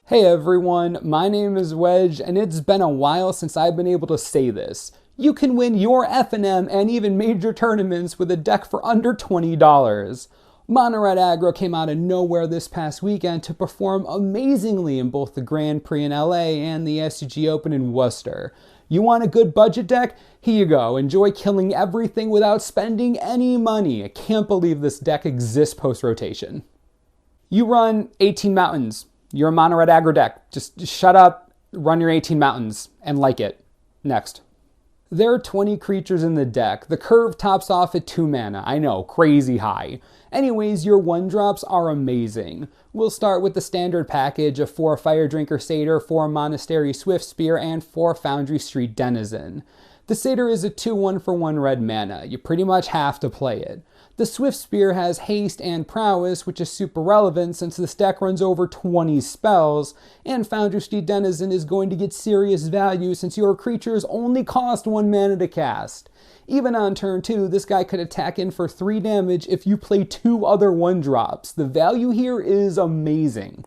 Hey everyone, my name is Wedge, and it's been a while since I've been able to say this. You can win your FNM and even major tournaments with a deck for under $20. Mono-Red Aggro came out of nowhere this past weekend to perform amazingly in both the Grand Prix in LA and the SCG Open in Worcester. You want a good budget deck? Here you go. Enjoy killing everything without spending any money. I can't believe this deck exists post-rotation. You run 18 mountains. You're a mono-red aggro deck. Just shut up, run your 18 mountains, and like it. Next. There are 20 creatures in the deck. The curve tops off at 2 mana. I know, crazy high. Anyways, your 1-drops are amazing. We'll start with the standard package of 4 Firedrinker Satyr, 4 Monastery Swiftspear, and 4 Foundry Denizen. The Satyr is a 2-1 for 1 red mana. You pretty much have to play it. The Swiftspear has haste and prowess, which is super relevant since this deck runs over 20 spells, and Foundry Denizen is going to get serious value since your creatures only cost 1 mana to cast. Even on turn 2, this guy could attack in for 3 damage if you play 2 other 1-drops. The value here is amazing.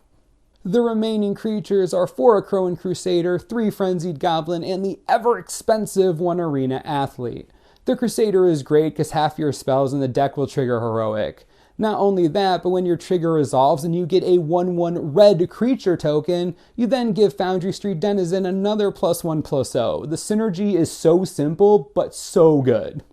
The remaining creatures are 4 Akroan Crusader, 3 Frenzied Goblin, and the ever-expensive 1 Arena Athlete. The Crusader is great because half your spells in the deck will trigger Heroic. Not only that, but when your trigger resolves and you get a 1/1 red creature token, you then give Foundry Denizen another +1/+0. The synergy is so simple, but so good.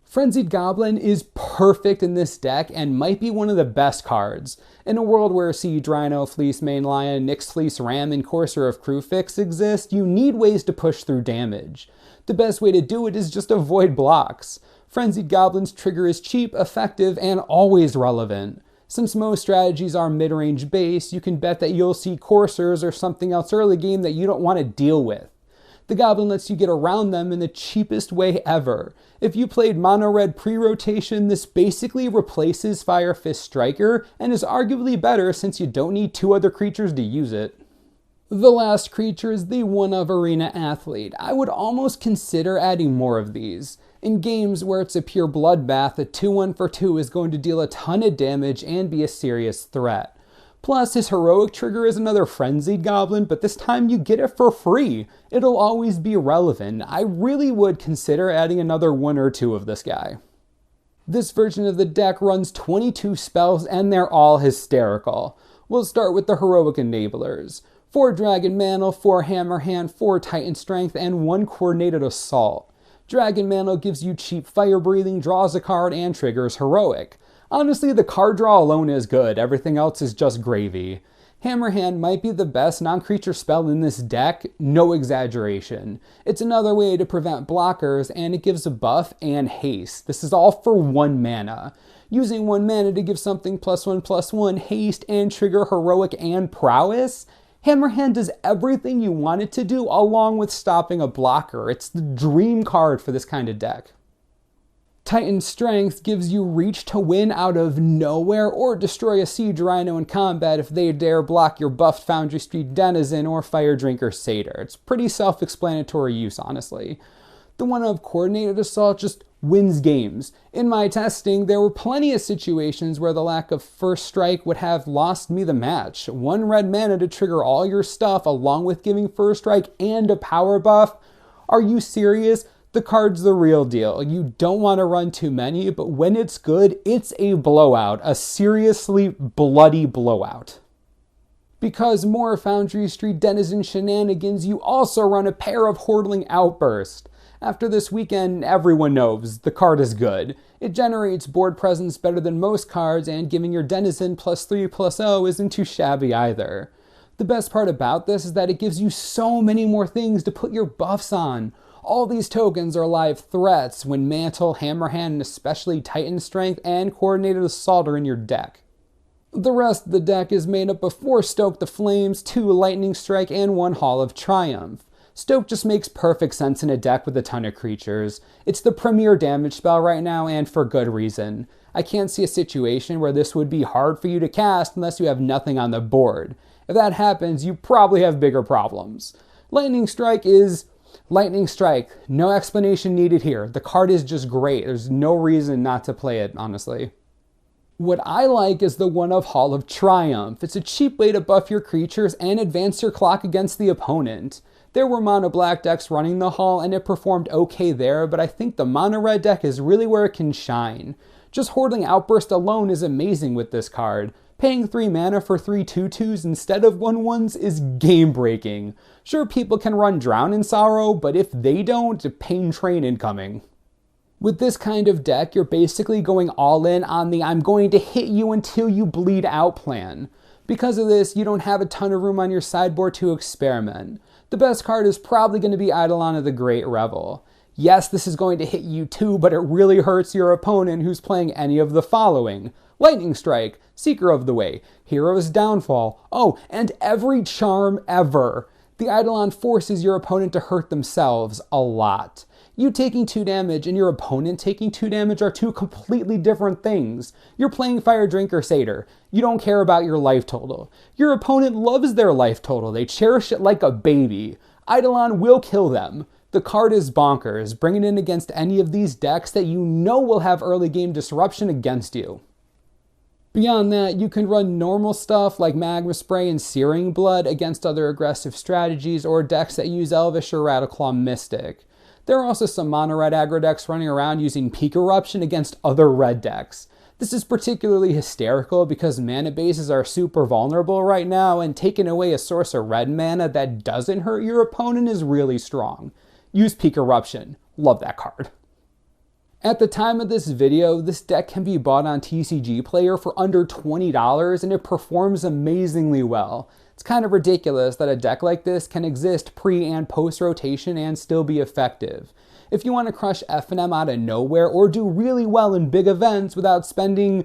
Frenzied Goblin is perfect in this deck and might be one of the best cards. In a world where Siege Rhino, Fleece Main Lion, Nyx Fleece Ram, and Courser of Crewfix exist, you need ways to push through damage. The best way to do it is just avoid blocks. Frenzied Goblin's trigger is cheap, effective, and always relevant. Since most strategies are mid-range based, you can bet that you'll see Coursers or something else early game that you don't want to deal with. The Goblin lets you get around them in the cheapest way ever. If you played mono-red pre-rotation, this basically replaces Fire Fist Striker and is arguably better since you don't need 2 other creatures to use it. The last creature is the 1 of Arena Athlete. I would almost consider adding more of these. In games where it's a pure bloodbath, a 2/1 for 2 is going to deal a ton of damage and be a serious threat. Plus, his heroic trigger is another Frenzied Goblin, but this time you get it for free. It'll always be relevant. I really would consider adding another 1 or 2 of this guy. This version of the deck runs 22 spells and they're all hysterical. We'll start with the heroic enablers. 4 Dragon Mantle, 4 Hammerhand, 4 Titan Strength, and 1 Coordinated Assault. Dragon Mantle gives you cheap fire breathing, draws a card, and triggers heroic. Honestly, the card draw alone is good, everything else is just gravy. Hammerhand might be the best non-creature spell in this deck, no exaggeration. It's another way to prevent blockers, and it gives a buff and haste. This is all for 1 mana. Using 1 mana to give something +1/+1, haste, and trigger heroic and prowess? Hammerhand does everything you want it to do along with stopping a blocker. It's the dream card for this kind of deck. Titan Strength gives you reach to win out of nowhere or destroy a Siege Rhino in combat if they dare block your buffed Foundry Denizen or Firedrinker Satyr. It's pretty self-explanatory use, honestly. The 1 of Coordinated Assault just wins games. In my testing, there were plenty of situations where the lack of first strike would have lost me the match. 1 red mana to trigger all your stuff along with giving first strike and a power buff? Are you serious? The card's the real deal. You don't want to run too many, but when it's good, it's a blowout. A seriously bloody blowout. Because more Foundry Denizen shenanigans, you also run a pair of Hordeling Outburst. After this weekend, everyone knows the card is good. It generates board presence better than most cards, and giving your Denizen +3/+0 isn't too shabby either. The best part about this is that it gives you so many more things to put your buffs on. All these tokens are live threats when Mantle, Hammerhand, and especially Titan Strength and Coordinated Assault are in your deck. The rest of the deck is made up of 4 Stoke the Flames, 2 Lightning Strike, and 1 Hall of Triumph. Stoke just makes perfect sense in a deck with a ton of creatures. It's the premier damage spell right now, and for good reason. I can't see a situation where this would be hard for you to cast unless you have nothing on the board. If that happens, you probably have bigger problems. Lightning Strike is Lightning Strike. No explanation needed here. The card is just great. There's no reason not to play it, honestly. What I like is the one of Hall of Triumph. It's a cheap way to buff your creatures and advance your clock against the opponent. There were mono black decks running the Hall and it performed okay there, but I think the mono red deck is really where it can shine. Just Hordeling Outburst alone is amazing with this card. Paying 3 mana for 3 2/2s instead of 1/1s is game breaking. Sure, people can run Drown in Sorrow, but if they don't, Pain Train incoming. With this kind of deck, you're basically going all in on the I'm going to hit you until you bleed out plan. Because of this, you don't have a ton of room on your sideboard to experiment. The best card is probably going to be Eidolon of the Great Revel. Yes, this is going to hit you too, but it really hurts your opponent who's playing any of the following: Lightning Strike, Seeker of the Way, Hero's Downfall, oh, and every charm ever. The Eidolon forces your opponent to hurt themselves a lot. You taking 2 damage and your opponent taking 2 damage are 2 completely different things. You're playing Firedrinker Satyr. You don't care about your life total. Your opponent loves their life total. They cherish it like a baby. Eidolon will kill them. The card is bonkers. Bring it in against any of these decks that you know will have early game disruption against you. Beyond that, you can run normal stuff like Magma Spray and Searing Blood against other aggressive strategies or decks that use Elvish or Rattleclaw Mystic. There are also some mono-red aggro decks running around using Peak Eruption against other red decks. This is particularly hysterical because mana bases are super vulnerable right now, and taking away a source of red mana that doesn't hurt your opponent is really strong. Use Peak Eruption. Love that card. At the time of this video, this deck can be bought on TCG Player for under $20 and it performs amazingly well. It's kind of ridiculous that a deck like this can exist pre and post rotation and still be effective. If you want to crush FNM out of nowhere or do really well in big events without spending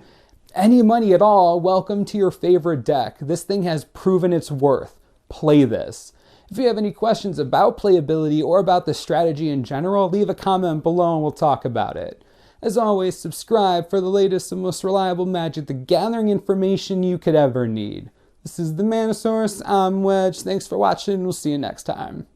any money at all, welcome to your favorite deck. This thing has proven its worth. Play this. If you have any questions about playability or about the strategy in general, leave a comment below and we'll talk about it. As always, subscribe for the latest and most reliable Magic the Gathering information you could ever need. This is the Manosaurus, I'm Wedge. Thanks for watching, we'll see you next time.